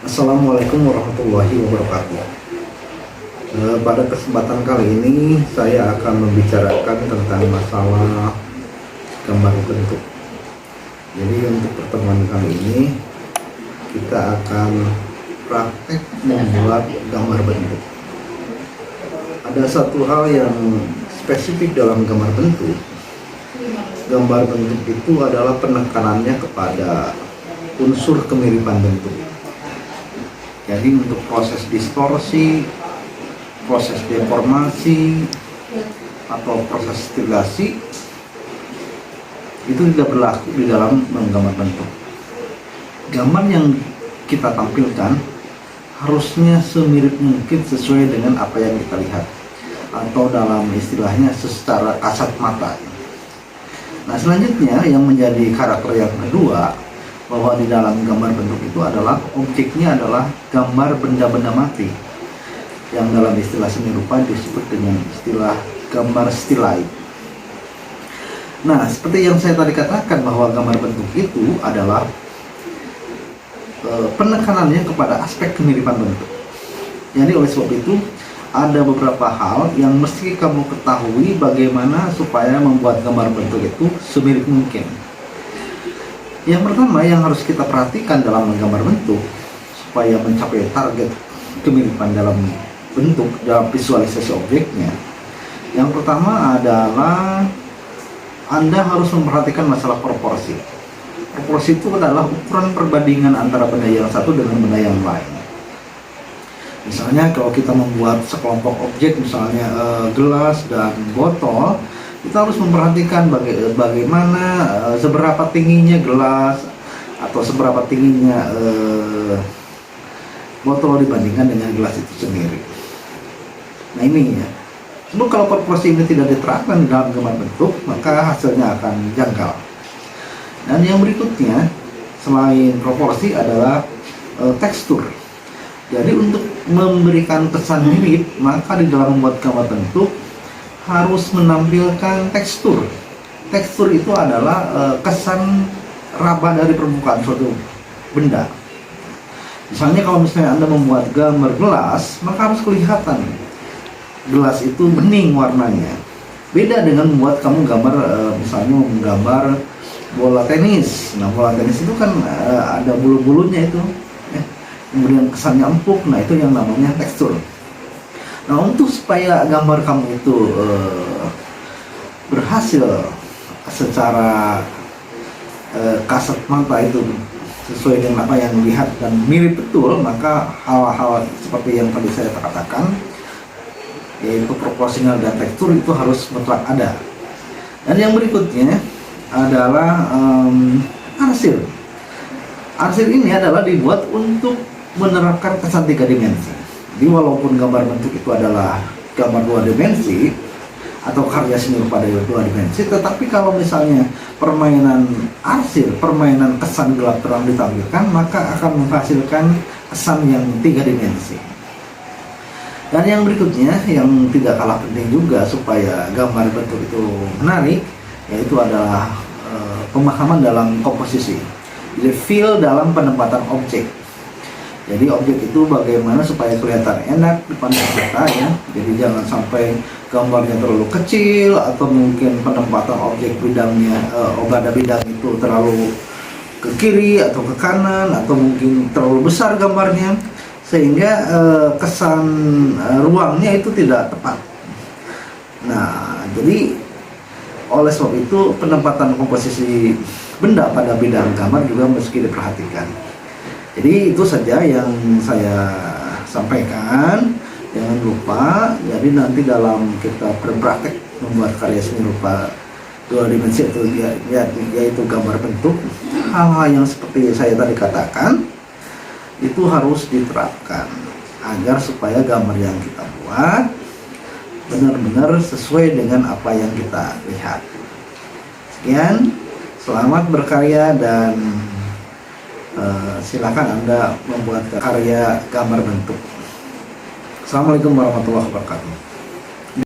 Assalamualaikum warahmatullahi wabarakatuh. Pada kesempatan kali ini saya akan membicarakan tentang masalah gambar bentuk. Jadi untuk pertemuan kali ini kita akan praktek membuat gambar bentuk. Ada satu hal yang spesifik dalam gambar bentuk. Gambar bentuk itu adalah penekanannya kepada unsur kemiripan bentuk. Jadi untuk proses distorsi, proses deformasi, atau proses stilasi itu tidak berlaku di dalam menggambar bentuk. Gambar yang kita tampilkan harusnya semirip mungkin sesuai dengan apa yang kita lihat, atau dalam istilahnya secara kasat mata. Nah, selanjutnya yang menjadi karakter yang kedua, bahwa di dalam gambar bentuk itu adalah objeknya adalah gambar benda-benda mati, yang dalam istilah seni rupa disebut dengan istilah gambar stilai. Nah, seperti yang saya tadi katakan bahwa gambar bentuk itu adalah penekanannya kepada aspek kemiripan bentuk. Jadi oleh sebab itu ada beberapa hal yang mesti kamu ketahui bagaimana supaya membuat gambar bentuk itu semirip mungkin. Yang pertama yang harus kita perhatikan dalam menggambar bentuk supaya mencapai target kemiripan dalam bentuk dalam visualisasi objeknya, yang pertama adalah Anda harus memperhatikan masalah proporsi. Proporsi itu adalah ukuran perbandingan antara benda yang satu dengan benda yang lain. Misalnya kalau kita membuat sekelompok objek, misalnya gelas dan botol, kita harus memperhatikan bagaimana seberapa tingginya gelas atau seberapa tingginya botol dibandingkan dengan gelas itu sendiri. Nah ini ya, sebab kalau proporsi ini tidak diterapkan di dalam gambar bentuk, maka hasilnya akan janggal. Dan yang berikutnya selain proporsi adalah tekstur. Jadi untuk memberikan kesan mirip, maka di dalam membuat gambar bentuk harus menampilkan tekstur. Tekstur itu adalah kesan raba dari permukaan suatu benda. Misalnya kalau misalnya Anda membuat gambar gelas, maka harus kelihatan gelas itu bening warnanya. Beda dengan membuat kamu gambar misalnya menggambar bola tenis. Nah, bola tenis itu kan ada bulu-bulunya itu, ya. Kemudian kesannya empuk. Nah, itu yang namanya tekstur. Nah, untuk supaya gambar kamu itu berhasil secara kasat mata itu sesuai dengan apa yang dilihat dan mirip betul, maka hal-hal seperti yang tadi saya katakan, yaitu proporsional dan tekstur itu harus mutlak ada. Dan yang berikutnya adalah arsir. Arsir ini adalah dibuat untuk menerapkan kesan 3 dimensi. Jadi walaupun gambar bentuk itu adalah gambar 2 dimensi atau karya seni rupa dari 2 dimensi, tetapi kalau misalnya permainan arsir, permainan kesan gelap terang ditampilkan, maka akan menghasilkan kesan yang 3 dimensi. Dan yang berikutnya yang tidak kalah penting juga supaya gambar bentuk itu menarik, yaitu adalah pemahaman dalam komposisi. Jadi feel dalam penempatan objek. Jadi objek itu bagaimana supaya kelihatan enak di pandang mata, ya. Jadi jangan sampai gambarnya terlalu kecil, atau mungkin penempatan objek bidangnya, pada bidang itu terlalu ke kiri atau ke kanan, atau mungkin terlalu besar gambarnya sehingga kesan ruangnya itu tidak tepat. Nah, jadi oleh sebab itu penempatan komposisi benda pada bidang gambar juga mesti diperhatikan. Jadi itu saja yang saya sampaikan. Jangan lupa, jadi nanti dalam kita berpraktek membuat karya seni rupa 2 dimensi itu yaitu gambar bentuk, hal-hal yang seperti saya tadi katakan itu harus diterapkan agar supaya gambar yang kita buat benar-benar sesuai dengan apa yang kita lihat. Sekian, selamat berkarya dan silakan Anda membuat karya gambar bentuk. Assalamualaikum warahmatullahi wabarakatuh.